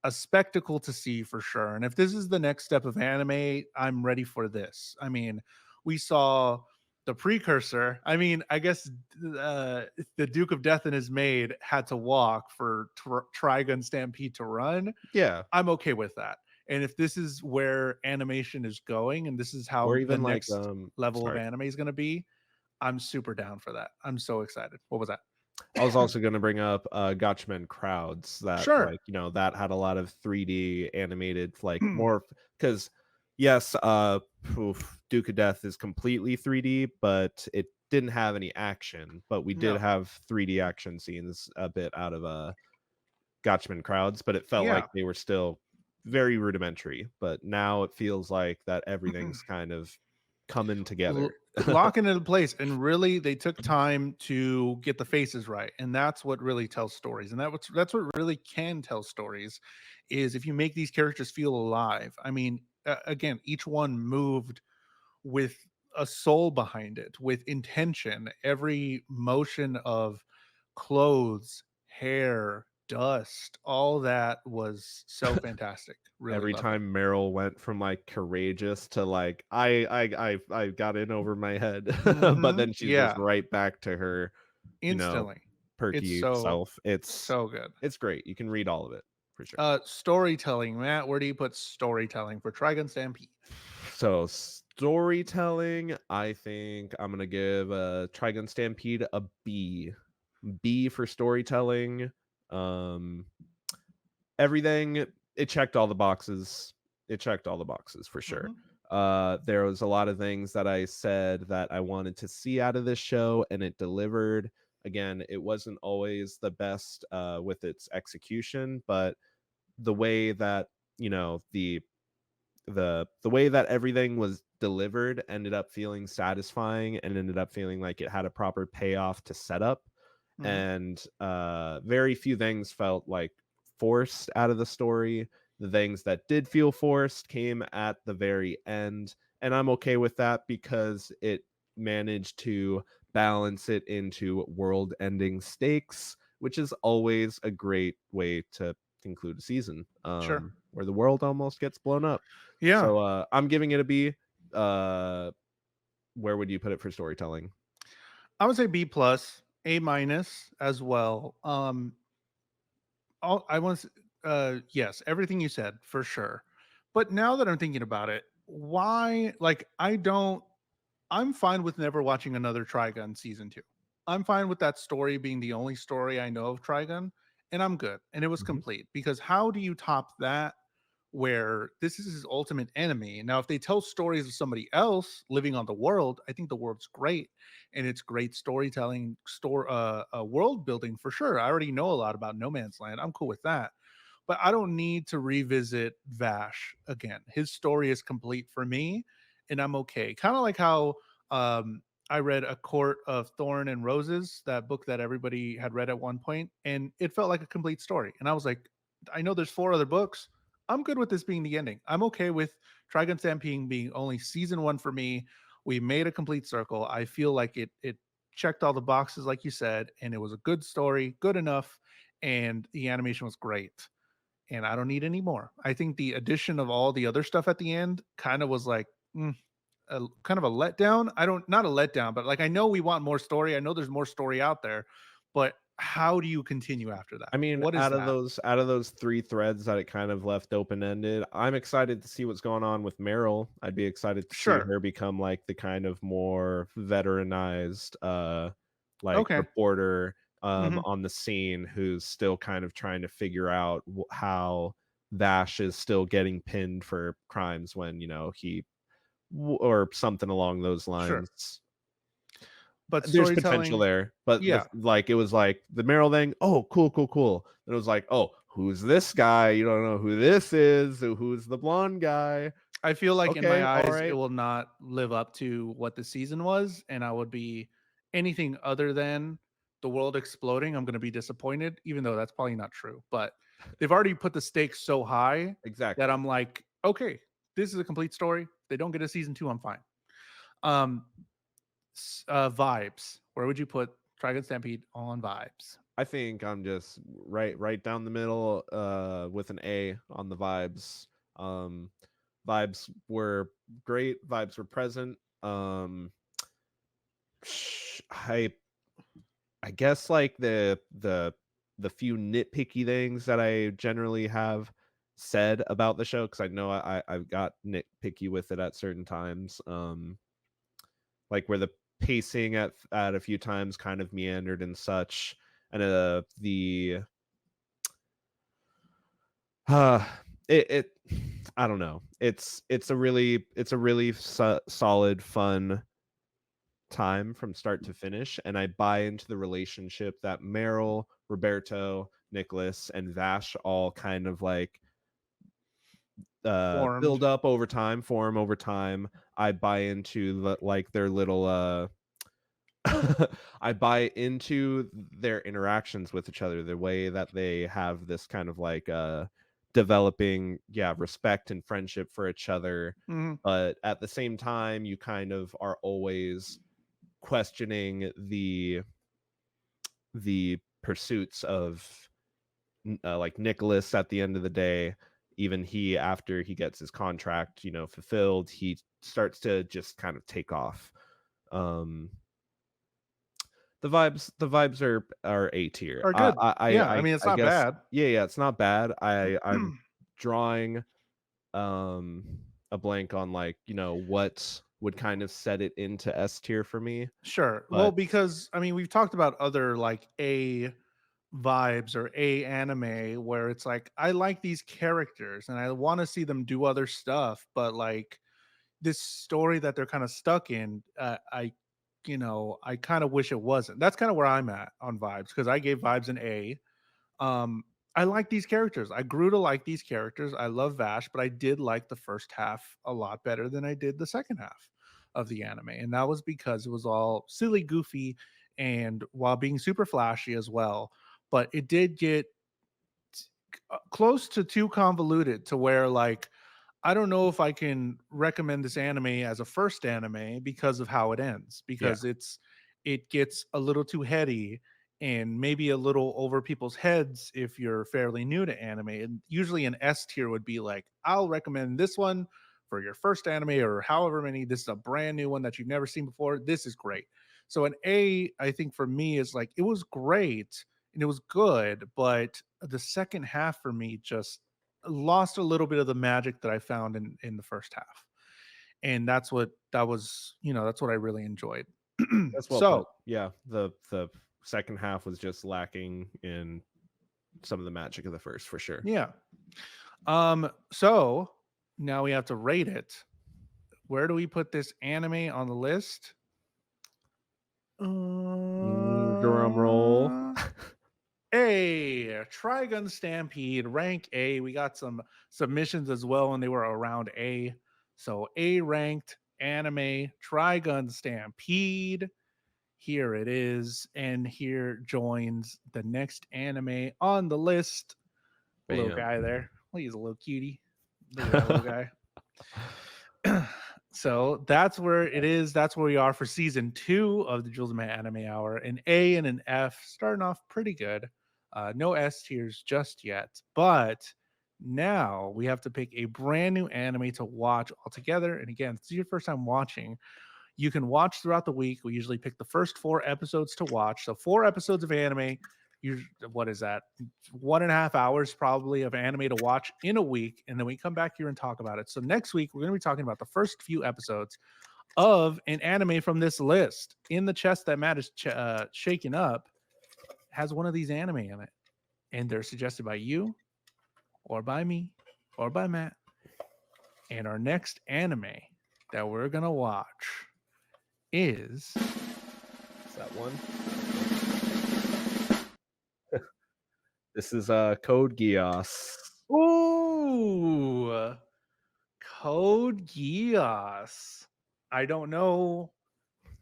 S1: a spectacle to see for sure. And if this is the next step of anime, I'm ready for this. I mean, we saw the precursor. I mean, I guess the Duke of Death and his maid had to walk for Trigun Stampede to run.
S2: Yeah,
S1: I'm okay with that. And if this is where animation is going, and this is
S2: or
S1: how the
S2: even like
S1: next level of
S2: sorry.
S1: anime is going to be, I'm super down for that. I'm so excited. What was that?
S2: I was also going to bring up Gotchaman Crowds that
S1: Sure.
S2: like, that had a lot of 3D animated like more cuz yes, Duke of Death is completely 3D, but it didn't have any action, but we did
S1: No.
S2: have 3D action scenes a bit out of Gotchaman Crowds, but it felt like
S1: Yeah.
S2: they were still very rudimentary, but now it feels like that everything's kind of coming together.
S1: Locking it in place, and really they took time to get the faces right, and that's what really tells stories, and that's what really can tell stories, is if you make these characters feel alive. I mean, again, each one moved with a soul behind it, with intention. Every motion of clothes, hair, dust, all that was so fantastic. Really
S2: Every
S1: loved it.
S2: time Meryl went from like courageous to like I got in over my head, but then she's just
S1: Yeah,
S2: right back to her, you know,
S1: instantly. It's
S2: perky
S1: so
S2: self. It's
S1: so good.
S2: it's great. You can read all of it for sure.
S1: Storytelling, Matt. Where do you put storytelling for Trigun Stampede?
S2: So Storytelling, I think I'm gonna give Trigun Stampede a B. B for storytelling. Um, everything, it checked all the boxes. It checked all the boxes for sure.
S1: Hmm.
S2: There was a lot of things that I said that I wanted to see out of this show, and it delivered. Again, it wasn't always the best with its execution, but the way that you know the way that everything was delivered ended up feeling satisfying and ended up feeling like it had a proper payoff to set up,
S1: Hmm.
S2: and very few things felt like forced out of the story. The things that did feel forced came at the very end, and I'm okay with that because it managed to balance it into world ending stakes, which is always a great way to conclude a season,
S1: Sure.
S2: where the world almost gets blown up.
S1: Yeah.
S2: So I'm giving it a B. Uh, where would you put it for storytelling?
S1: I would say B plus, A minus as well. I want to, yes, everything you said for sure. But now that I'm thinking about it, why, like, I'm fine with never watching another Trigun season two. I'm fine with that story being the only story I know of Trigun, and I'm good. And it was
S2: Mhm.
S1: complete because how do you top that where this is his ultimate enemy? Now, if they tell stories of somebody else living on the world, I think the world's great and it's great storytelling, world building for sure. I already know a lot about No Man's Land. I'm cool with that, but I don't need to revisit Vash again. His story is complete for me, and I'm okay. Kind of like how I read A Court of Thorn and Roses, that book that everybody had read at one point, and it felt like a complete story. And I was like, I know there's four other books. I'm good with this being the ending. I'm okay with Trigun Stampede being only season one for me. We made a complete circle. I feel like it checked all the boxes, like you said, and it was a good story, good enough, and the animation was great, and I don't need any more. I think the addition of all the other stuff at the end kind of was like kind of a letdown. I don't not a letdown, but like I know we want more story. I know there's more story out there, but how do you continue after that?
S2: I mean,
S1: What is that?
S2: out of those 3 threads that it kind of left open-ended, I'm excited to see what's going on with Meryl. I'd be excited to see
S1: Sure.
S2: her become, like, the kind of more veteranized, like,
S1: Okay.
S2: reporter,
S1: Hmm.
S2: on the scene who's still kind of trying to figure out how Vash is still getting pinned for crimes when, he or something along those
S1: Sure.
S2: lines.
S1: But
S2: There's potential
S1: storytelling,
S2: there, but
S1: yeah.
S2: it was like the Meryl thing, "Oh, cool, cool, cool." And it was like, "Oh, who's this guy? You don't know who this is. Who's the blonde guy?"
S1: I feel like in my
S2: Okay,
S1: eyes, it
S2: alright.
S1: will not live up to what the season was, and I would be anything other than the world exploding. I'm going to be disappointed, even though that's probably not true. But they've already put the stakes so high that
S2: Exactly.
S1: I'm like, okay, this is a complete story. If they don't get a season two, I'm fine. Um, Vibes. Where would you put Trigun Stampede on vibes?
S2: I think I'm just right down the middle, with an A on the vibes. Um, vibes were great, vibes were present. I guess, like, the few nitpicky things that I generally have said about the show, because I know I've got nitpicky with it at certain times, like, where the pacing at a few times kind of meandered and such, and, uh, it I don't know. It's a really solid, fun time from start to finish, and I buy into the relationship that Meryl, Roberto, Nicholas, and Vash all kind of like
S1: Formed.
S2: build up over time, form over time. I buy into like their little I buy into their interactions with each other, the way that they have this kind of like developing, yeah, respect and friendship for each other.
S1: Mhm.
S2: But at the same time, you kind of are always questioning the pursuits of like Nicholas at the end of the day. Even he, after he gets his contract, fulfilled, he starts to just kind of take off. Um, the vibes are A tier.
S1: Are good. Yeah, I mean, it's
S2: I
S1: not
S2: guess,
S1: bad.
S2: yeah, yeah, it's not bad. I'm drawing um a blank on like, what would kind of set it into S tier for me.
S1: Sure. Well,
S2: But
S1: because I mean, we've talked about other like A vibes or A anime where it's like I like these characters and I want to see them do other stuff, but like this story that they're kind of stuck in, I kind of wish it wasn't. That's kind of where I'm at on vibes because I gave vibes an A. um, I like these characters. I grew to like these characters. I love Vash, but I did like the first half a lot better than I did the second half of the anime. And that was because it was all silly, goofy, and while being super flashy as well. But it did get close to too convoluted to where, like, I don't know if I can recommend this anime as a first anime because of how it ends,
S2: yeah.
S1: because it gets a little too heady and maybe a little over people's heads if you're fairly new to anime. And usually an S tier would be like, I'll recommend this one for your first anime or however many. This is a brand new one that you've never seen before. This is great. So an A, I think for me is like it was great and it was good, but the second half for me just lost a little bit of the magic that I found in the first half. And that's what I really enjoyed.
S2: That's well
S1: So,
S2: put. Yeah, the second half was just lacking in some of the magic of the first for sure.
S1: yeah. So now we have to rate it. Where do we put this anime on the list?
S2: Drum roll.
S1: Uh, A, Trigun Stampede, rank A. We got some submissions as well, and they were around A. So A ranked anime, Trigun Stampede. Here it is. And here joins the next anime on the list. Little
S2: Bam.
S1: guy there. Well, he's a little cutie. Look at that little guy. So that's where it is. That's where we are for season 2 of the Jules and Matt Anime Hour. An A and an F, starting off pretty good. No S tiers just yet, but now we have to pick a brand new anime to watch altogether. And again, if it's your first time watching, you can watch throughout the week. We usually pick the first 4 episodes to watch. So 4 episodes of anime. What is that? 1.5 hours probably of anime to watch in a week, and then we come back here and talk about it. So next week we're going to be talking about the first few episodes of an anime from this list. In the chest that Matt is shaking up has one of these anime in it, and they're suggested by you, or by me, or by Matt. And our next anime that we're gonna watch is
S2: that one? This is Code Geass.
S1: Ooh, Code Geass. I don't know.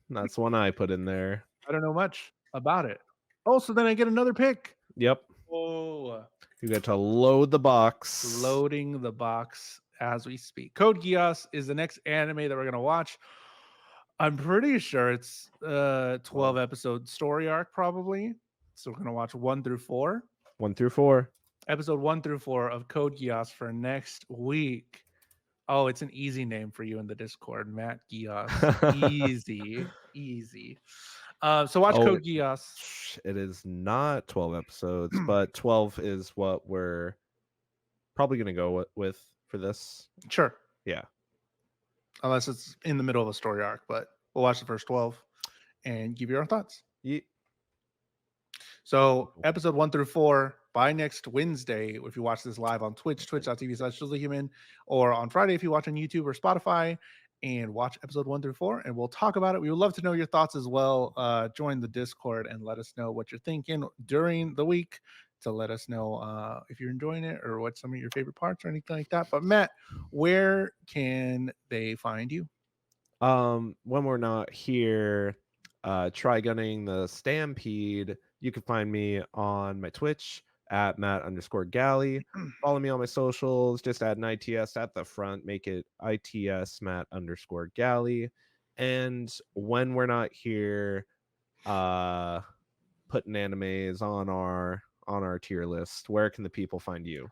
S2: That's one I put in there.
S1: I don't know much about it. Oh, so then I get another pick.
S2: Yep.
S1: Oh,
S2: You get to load the box.
S1: loading the box as we speak. Code Geass is the next anime that we're gonna watch. I'm pretty sure it's 12 episode story arc, probably. So we're gonna watch 1 through 4.
S2: 1 through 4.
S1: Episode 1 through 4 of Code Geass for next week. Oh, it's an easy name for you in the Discord, Matt Geass. Easy. So watch Code Geass.
S2: It is not 12 episodes, but 12 is what we're probably going to go with for this.
S1: Sure.
S2: Yeah.
S1: Unless it's in the middle of a story arc, but we'll watch the first 12 and give you our thoughts.
S2: Yeah.
S1: So episode 1 through 4 by next Wednesday, if you watch this live on Twitch, twitch.tv/JulesTheHuman, or on Friday if you watch on YouTube or Spotify, and watch episode 1 through 4, and we'll talk about it. We would love to know your thoughts as well. Join the Discord and let us know what you're thinking during the week, to let us know if you're enjoying it or what some of your favorite parts or anything like that. But Matt, where can they find you?
S2: When we're not here, try gunning the Stampede. You can find me on my Twitch at Matt_Galley. Follow me on my socials. Just add an ITS at the front. Make it ITS Matt_Galley. And when we're not here, putting animes on our tier list, where can the people find you?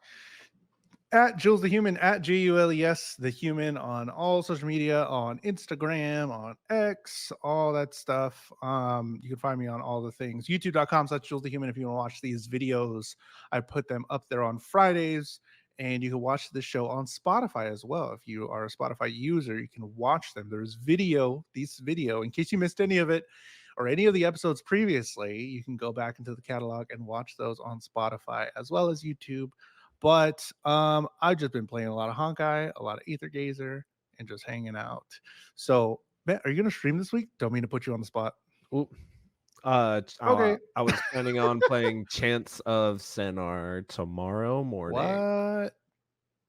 S1: At Jules the Human, at JULES the Human on all social media, on Instagram, on X, all that stuff. You can find me on all the things. YouTube.com/Jules the Human if you want to watch these videos. I put them up there on Fridays, And you can watch the show on Spotify as well. If you are a Spotify user, you can watch them. There's video, in case you missed any of it or any of the episodes previously, you can go back into the catalog and watch those on Spotify as well as YouTube. But I've just been playing a lot of Honkai, a lot of Ether Gazer, and just hanging out. So, Matt, are you going to stream this week? Don't mean to put you on the spot.
S2: Ooh.
S1: Okay.
S2: I was planning on playing Chants of Senar tomorrow morning.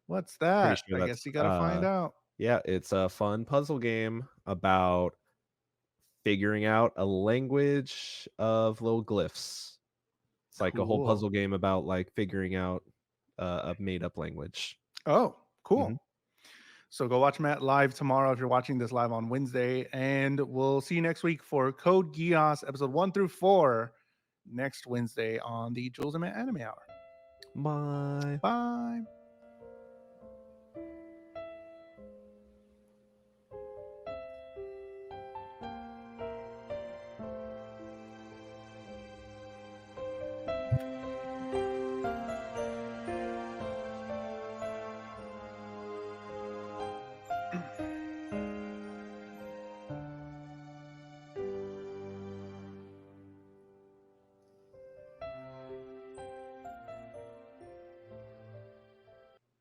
S1: What's
S2: Pretty
S1: that?
S2: sure
S1: I
S2: that's
S1: guess you got to find out.
S2: yeah, it's a fun puzzle game about figuring out a language of little glyphs. It's like a whole
S1: Cool.
S2: puzzle game about like figuring out a made up language.
S1: Oh, cool.
S2: Mhm.
S1: So go watch Matt live tomorrow if you're watching this live on Wednesday. And we'll see you next week for Code Geass episode 1 through 4 next Wednesday on the Jules and Matt Anime Hour.
S2: Bye.
S1: Bye.